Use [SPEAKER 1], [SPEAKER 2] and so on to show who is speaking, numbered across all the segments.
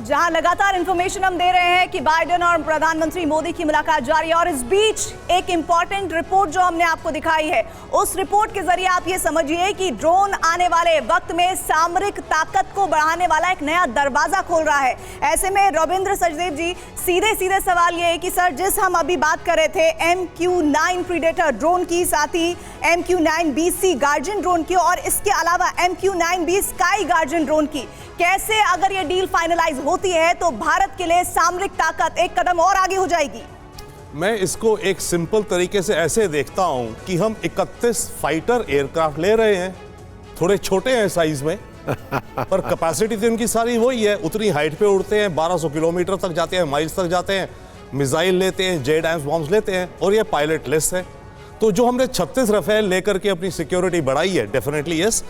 [SPEAKER 1] जहां लगातार इंफॉर्मेशन हम दे रहे हैं कि बाइडेन और प्रधानमंत्री मोदी की मुलाकात जारी है और इस बीच एक इंपॉर्टेंट रिपोर्ट जो हमने आपको दिखाई है, उस रिपोर्ट के जरिए आप ये समझिए कि ड्रोन आने वाले वक्त में सामरिक ताकत को बढ़ाने वाला एक नया दरवाजा खोल रहा है। ऐसे में रविंद्र सचदेव जी, सीधे सीधे सवाल ये है कि सर, जिस हम अभी बात कर रहे थे MQ-9 प्रीडेटर ड्रोन की, साथ ही MQ-9BC गार्जियन ड्रोन की और इसके अलावा MQ-9B स्काई गार्जियन ड्रोन की, कैसे अगर ये डील फाइनलाइज होती है तो भारत के लिए सामरिक ताकत एक कदम और आगे हो जाएगी?
[SPEAKER 2] मैं इसको एक सिंपल तरीके से ऐसे देखता हूं कि हम 31 फाइटर एयरक्राफ्ट ले रहे हैं, थोड़े छोटे हैं साइज में पर कैपेसिटी तो इनकी सारी वही है, उतनी हाइट पे उड़ते हैं, 1200 किलोमीटर तक जाते हैं, माइल्स तक जाते हैं, मिसाइल लेते हैं, जेट एम्स बॉम्ब्स लेते हैं और ये पायलट लेस है। तो जो हमने 36 रफेल लेकर के अपनी सिक्योरिटी बढ़ाई है, डेफिनेटली यस,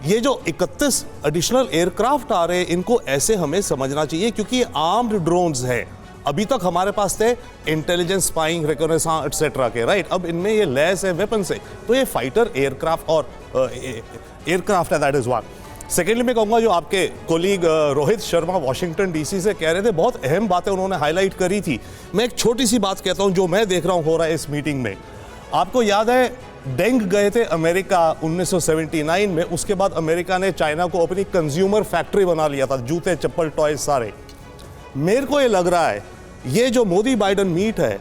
[SPEAKER 2] ये जो 31 एडिशनल एयरक्राफ्ट आ रहे हैं इनको ऐसे हमें समझना चाहिए क्योंकि ये आर्म्ड ड्रोन्स हैं। अभी तक हमारे पास थे इंटेलिजेंस, स्पाइंग, रिकॉनेसांस एटसेट्रा के, राइट। अब इनमें ये लैस है वेपन से, तो ये फाइटर एयरक्राफ्ट और एयरक्राफ्ट है, दैट इज वन। सेकेंडली मैं कहूँगा, जो आपके colleague Rohit Sharma Washington DC से कह रहे थे, बहुत अहम बातें उन्होंने हाईलाइट करी थी। मैं एक छोटी सी बात कहता हूँ जो मैं देख रहा हूँ हो रहा है इस मीटिंग में। आपको याद है डेंग गए थे अमेरिका 1979 में, उसके बाद अमेरिका ने चाइना को अपनी कंज्यूमर फैक्ट्री बना लिया था, जूते, चप्पल, टॉय सारे। मेरे को ये लग रहा है ये जो मोदी बाइडेन मीट है,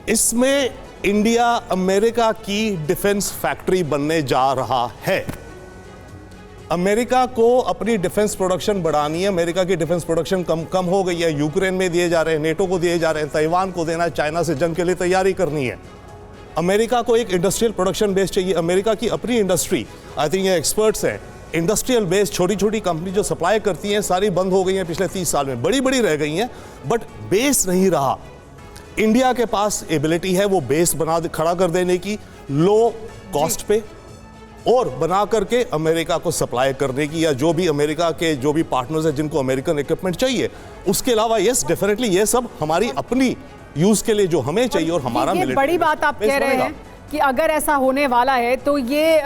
[SPEAKER 2] इसमें इंडिया अमेरिका की डिफेंस फैक्ट्री बनने जा रहा है। अमेरिका को अपनी डिफेंस प्रोडक्शन बढ़ानी है। अमेरिका की डिफेंस प्रोडक्शन कम हो गई है, यूक्रेन में दिए जा रहे हैं, नेटो को दिए जा रहे हैं, ताइवान को देना है, चाइना से जंग के लिए तैयारी करनी है। अमेरिका को एक इंडस्ट्रियल प्रोडक्शन बेस चाहिए। अमेरिका की अपनी इंडस्ट्री, आई थिंक ये एक्सपर्ट्स हैं, इंडस्ट्रियल बेस छोटी छोटी कंपनी जो सप्लाई करती हैं सारी बंद हो गई हैं पिछले 30 साल में, बड़ी बड़ी रह गई हैं बट बेस नहीं रहा। इंडिया के पास एबिलिटी है वो बेस खड़ा कर देने की, लो कॉस्ट पे, और बना करके अमेरिका को सप्लाई करने की, या जो भी अमेरिका के जो भी पार्टनर्स हैं जिनको अमेरिकन इक्विपमेंट चाहिए। उसके अलावा यस, डेफिनेटली ये सब हमारी अपनी यूज के लिए जो हमें चाहिए और हमारा
[SPEAKER 1] ये बड़ी बात आप कह रहे हैं कि अगर ऐसा होने वाला है तो ये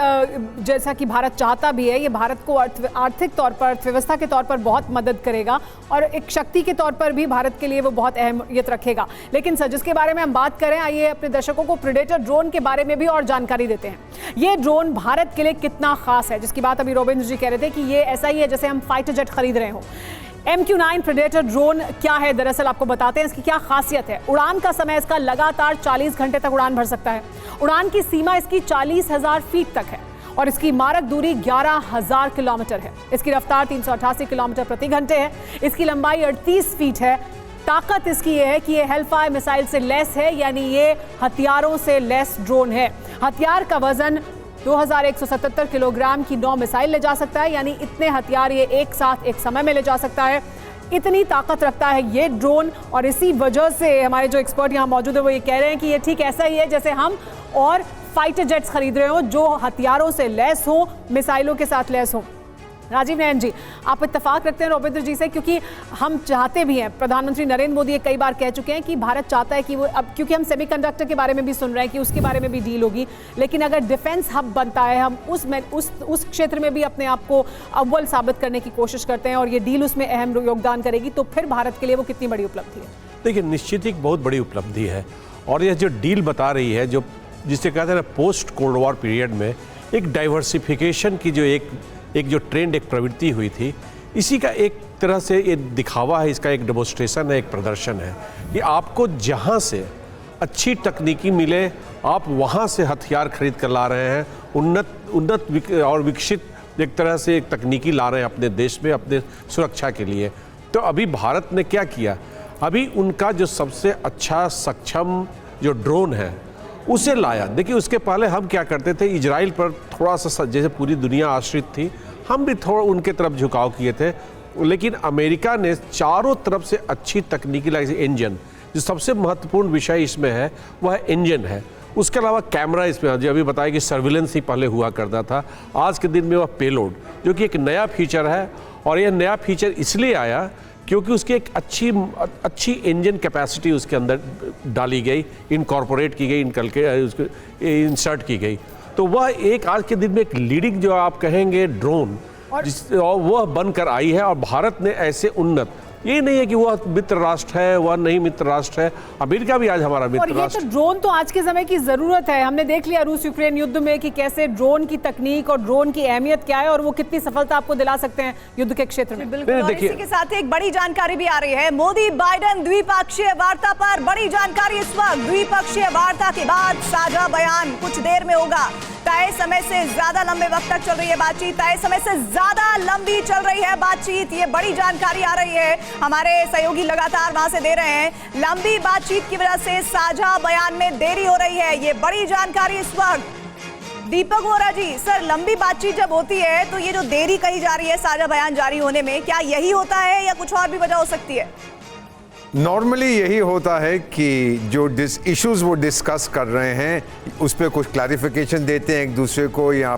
[SPEAKER 1] जैसा कि भारत चाहता भी है, ये भारत को आर्थिक तौर पर, अर्थव्यवस्था के तौर पर बहुत मदद करेगा और एक शक्ति के तौर पर भी भारत के लिए वो बहुत अहमियत रखेगा। लेकिन सर, जिसके बारे में हम बात करें, आइए अपने दर्शकों को प्रीडेटर ड्रोन के बारे में भी और जानकारी देते हैं। ये ड्रोन भारत के लिए कितना खास है, जिसकी बात अभी रविंद्र जी कह रहे थे कि ये ऐसा ही है जैसे हम फाइटर जेट खरीद रहे हो। MQ-9 प्रेडेटर ड्रोन क्या है, दरअसल आपको बताते हैं इसकी क्या खासियत है। उड़ान का समय इसका लगातार 40 घंटे तक उड़ान भर सकता है। उड़ान की सीमा इसकी 40,000 फीट तक है और इसकी मारक दूरी 11,000 किलोमीटर है। इसकी रफ्तार 388 किलोमीटर प्रति घंटे है। इसकी लंबाई 38 फीट है। ताकत इसकी ये है कि ये हेलफायर मिसाइल से लैस है, यानी ये हथियारों से लैस ड्रोन है। हथियार का वजन 2177 किलोग्राम की 9 मिसाइल ले जा सकता है, यानी इतने हथियार ये एक साथ एक समय में ले जा सकता है। इतनी ताकत रखता है ये ड्रोन, और इसी वजह से हमारे जो एक्सपर्ट यहाँ मौजूद है वो ये कह रहे हैं कि ये ठीक ऐसा ही है जैसे हम और फाइटर जेट्स खरीद रहे हो जो हथियारों से लैस हो, मिसाइलों के साथ लैस हो। राजीव नयन जी, आप इत्तेफाक रखते हैं रविंद्र जी से, क्योंकि हम चाहते भी हैं, प्रधानमंत्री नरेंद्र मोदी कई बार कह चुके हैं कि भारत चाहता है कि वो, अब क्योंकि हम सेमीकंडक्टर के बारे में भी सुन रहे हैं कि उसके बारे में भी डील होगी, लेकिन अगर डिफेंस हब बनता है, हम उस क्षेत्र में भी अपने आप को अव्वल साबित करने की कोशिश करते हैं और ये डील उसमें अहम योगदान करेगी, तो फिर भारत के लिए वो कितनी बड़ी उपलब्धि है?
[SPEAKER 3] देखिए, निश्चित एक बहुत बड़ी उपलब्धि है। और यह जो डील बता रही है, जो जिसे कहते हैं पोस्ट कोल्ड वॉर पीरियड में एक डाइवर्सिफिकेशन की जो एक जो ट्रेंड, एक प्रवृत्ति हुई थी, इसी का एक तरह से ये दिखावा है, इसका एक डेमोन्स्ट्रेशन है, एक प्रदर्शन है कि आपको जहाँ से अच्छी तकनीकी मिले आप वहाँ से हथियार खरीद कर ला रहे हैं। उन्नत और विकसित एक तरह से एक तकनीकी ला रहे हैं अपने देश में, अपने सुरक्षा के लिए। तो अभी भारत ने क्या किया, अभी उनका जो सबसे अच्छा सक्षम जो ड्रोन है उसे लाया। देखिए, उसके पहले हम क्या करते थे, इजराइल पर थोड़ा सा, जैसे पूरी दुनिया आश्रित थी, हम भी थोड़ा उनके तरफ झुकाव किए थे। लेकिन अमेरिका ने चारों तरफ से अच्छी तकनीकी लाई। इंजन, जो सबसे महत्वपूर्ण विषय इसमें है वह इंजन है। उसके अलावा कैमरा इसमें, जो अभी बताया कि सर्विलेंस ही पहले हुआ करता था, आज के दिन में वह पेलोड, जो कि एक नया फीचर है। और यह नया फीचर इसलिए आया क्योंकि उसकी एक अच्छी इंजन कैपेसिटी उसके अंदर डाली गई, इनकॉर्पोरेट की गई, उसको इंसर्ट की गई। तो वह एक आज के दिन में एक लीडिंग, जो आप कहेंगे ड्रोन, वह बनकर आई है। और भारत ने ऐसे उन्नत ये नहीं है कि वह मित्र राष्ट्र है, वह नहीं मित्र राष्ट्र है। अमेरिका भी आज हमारा
[SPEAKER 1] और
[SPEAKER 3] मित्र
[SPEAKER 1] ये
[SPEAKER 3] राष्ट्र।
[SPEAKER 1] तो ड्रोन तो आज के समय की जरूरत है। हमने देख लिया रूस यूक्रेन युद्ध में कि कैसे ड्रोन की तकनीक और ड्रोन की अहमियत क्या है और वो कितनी सफलता आपको दिला सकते हैं युद्ध के क्षेत्र में।
[SPEAKER 4] बिल्कुल। और इसी के साथ एक बड़ी जानकारी भी आ रही है। मोदी बाइडेन द्विपक्षीय वार्ता पर बड़ी जानकारी इस वक्त। द्विपक्षीय वार्ता के बाद साझा बयान कुछ देर में होगा। तय समय से ज्यादा लंबे वक्त तक चल रही है बातचीत, तय समय से ज्यादा लंबी चल रही है बातचीत। ये बड़ी जानकारी आ रही है, हमारे सहयोगी लगातार वहां से दे रहे हैं। लंबी बातचीत की वजह से साझा बयान में देरी हो रही है, ये बड़ी जानकारी इस वक्त। दीपक वोरा जी, सर लंबी बातचीत जब होती है तो ये जो देरी कही जा रही है साझा बयान जारी होने में, क्या यही होता है या कुछ और भी वजह हो सकती है?
[SPEAKER 5] नॉर्मली यही होता है कि जो इश्यूज वो डिस्कस कर रहे हैं उस पर कुछ क्लैरिफिकेशन देते हैं एक दूसरे को या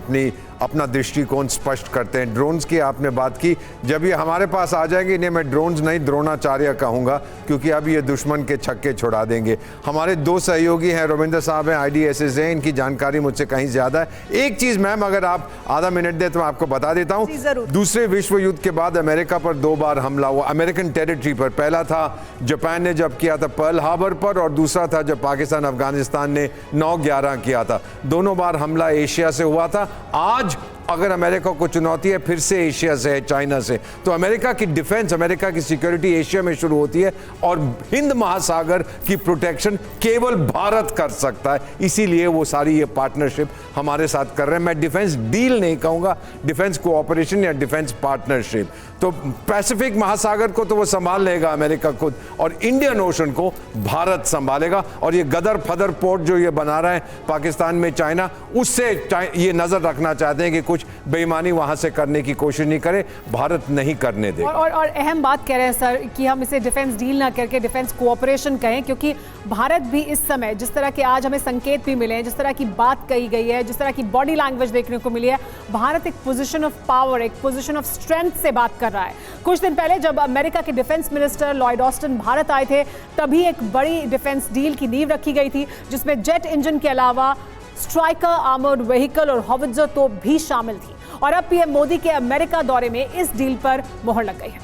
[SPEAKER 5] अपना दृष्टिकोण स्पष्ट करते हैं। ड्रोन्स की आपने बात की, जब ये हमारे पास आ जाएंगे इन्हें मैं ड्रोन्स नहीं द्रोणाचार्य कहूँगा, क्योंकि अब ये दुश्मन के छक्के छुड़ा देंगे। हमारे दो सहयोगी हैं, रविंद्र साहब हैं, IDSS हैं, इनकी जानकारी मुझसे कहीं ज़्यादा है। एक चीज़ मैम अगर आप आधा मिनट दें तो मैं आपको बता देता हूँ। दूसरे विश्व युद्ध के बाद अमेरिका पर 2 बार हमला हुआ, अमेरिकन टेरिटरी पर। पहला था जापान ने जब किया था पर्ल हार्बर पर, और दूसरा था जब पाकिस्तान अफगानिस्तान ने 9/11 किया था। दोनों बार हमला एशिया से हुआ था। आज अगर अमेरिका को चुनौती है फिर से एशिया से है, चाइना से, तो अमेरिका की डिफेंस, अमेरिका की सिक्योरिटी एशिया में शुरू होती है और हिंद महासागर की प्रोटेक्शन केवल भारत कर सकता है। इसीलिए वो सारी ये पार्टनरशिप हमारे साथ कर रहे हैं। मैं डिफेंस डील नहीं कहूंगा, डिफेंस कोऑपरेशन या डिफेंस पार्टनरशिप। तो पैसिफिक महासागर को तो वो संभाल लेगा अमेरिका खुद, और इंडियन ओशन को भारत संभालेगा। और ये गदर फदर पोर्ट जो ये बना रहा है पाकिस्तान में चाइना, उससे ये नजर रखना चाहते हैं कि कुछ बेईमानी वहां से करने की कोशिश नहीं करे, भारत नहीं करने दे।
[SPEAKER 1] और अहम बात कह रहे हैं सर कि हम इसे डिफेंस डील ना करके डिफेंस कोऑपरेशन कहें, क्योंकि भारत भी इस समय जिस तरह के आज हमें संकेत भी मिले हैं, जिस तरह की बात कही गई है, जिस तरह की बॉडी लैंग्वेज देखने को मिली है, भारत एक पोजीशन ऑफ पावर, एक पोजीशन ऑफ स्ट्रेंथ से बात कर रहा है। कुछ दिन पहले जब अमेरिका के defence minister Lloyd Austin Bharat आए थे, तभी एक बड़ी डिफेंस डील की नींव रखी गई थी, जिसमें जेट इंजन के अलावा स्ट्राइकर आर्मर्ड व्हीकल और हॉवित्जर तोप भी शामिल थी। और अब पीएम मोदी के अमेरिका दौरे में इस डील पर मोहर लग गई है।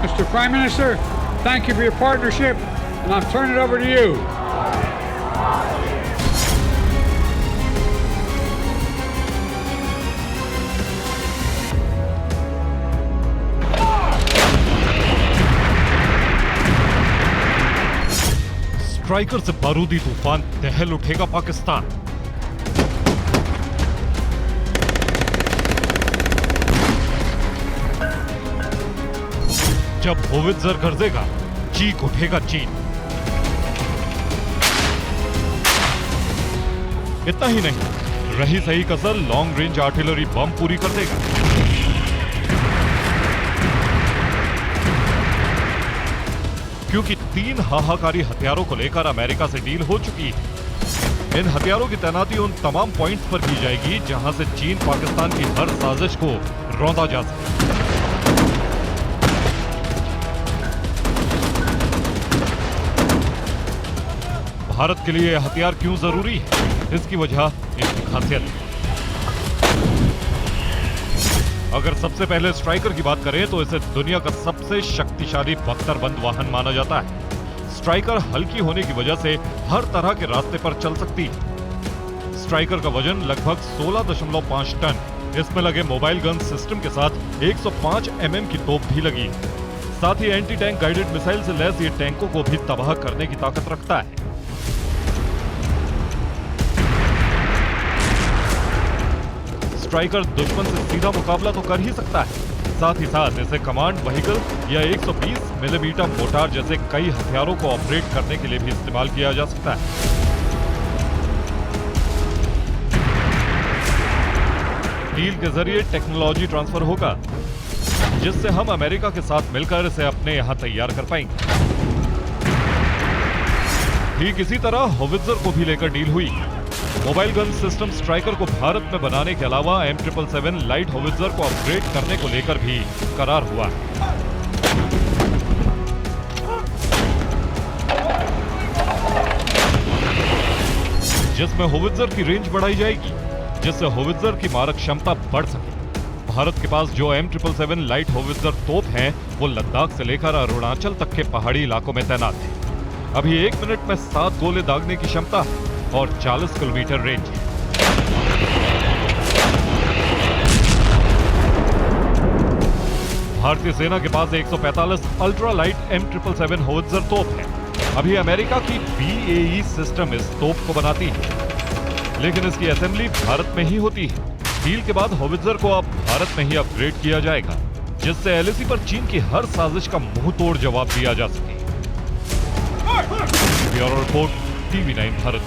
[SPEAKER 6] Mr. Prime Minister, thank you for your partnership, and I'll turn it over to you.
[SPEAKER 7] Striker से बारूदी तूफान दहल उठेगा पाकिस्तान। जब होवित्जर गरजेगा, चीख उठेगा चीन। इतना ही नहीं, रही सही कसर लॉन्ग रेंज आर्टिलरी बम पूरी कर देगा। क्योंकि 3 हाहाकारी हथियारों को लेकर अमेरिका से डील हो चुकी है। इन हथियारों की तैनाती उन तमाम पॉइंट्स पर की जाएगी जहां से चीन पाकिस्तान की हर साजिश को रौंदा जा सके। भारत के लिए यह हथियार क्यों जरूरी है? इसकी वजह इसकी खासियत है। अगर सबसे पहले स्ट्राइकर की बात करें तो इसे दुनिया का सबसे शक्तिशाली बख्तरबंद वाहन माना जाता है। स्ट्राइकर हल्की होने की वजह से हर तरह के रास्ते पर चल सकती है। स्ट्राइकर का वजन लगभग 16.5 टन। इसमें लगे मोबाइल गन सिस्टम के साथ 105 mm की तोप भी लगी है। साथ ही एंटी टैंक गाइडेड मिसाइल से लैस ये टैंकों को भी तबाह करने की ताकत रखता है। स्ट्राइकर दुश्मन से सीधा मुकाबला तो कर ही सकता है, साथ ही साथ इसे कमांड व्हीकल या 120 मिलीमीटर मोर्टार जैसे कई हथियारों को ऑपरेट करने के लिए भी इस्तेमाल किया जा सकता है। डील के जरिए टेक्नोलॉजी ट्रांसफर होगा, जिससे हम अमेरिका के साथ मिलकर इसे अपने यहां तैयार कर पाएंगे। ठीक इसी तरह होवित्जर को भी लेकर डील हुई। मोबाइल गन सिस्टम स्ट्राइकर को भारत में बनाने के अलावा M777 लाइट होवित्जर को अपग्रेड करने को लेकर भी करार हुआ। जिसमें होवित्जर की रेंज बढ़ाई जाएगी, जिससे होवित्जर की मारक क्षमता बढ़ सके। भारत के पास जो M777 लाइट होवित्जर तोप हैं, वो लद्दाख से लेकर अरुणाचल तक के पहाड़ी इलाकों में तैनात हैं। अभी 1 मिनट में 7 गोले दागने की क्षमता है और 40 किलोमीटर रेंज है। भारतीय सेना के पास 145 अल्ट्रा लाइट M777 होवित्जर तोप है। अभी अमेरिका की BAE सिस्टम इस तोप को बनाती है, लेकिन इसकी असेंबली भारत में ही होती है। डील के बाद होवित्जर को अब भारत में ही अपग्रेड किया जाएगा, जिससे LAC पर चीन की हर साजिश का मुंह तोड़ जवाब दिया जा सके। Bureau report, TV9 Bharat.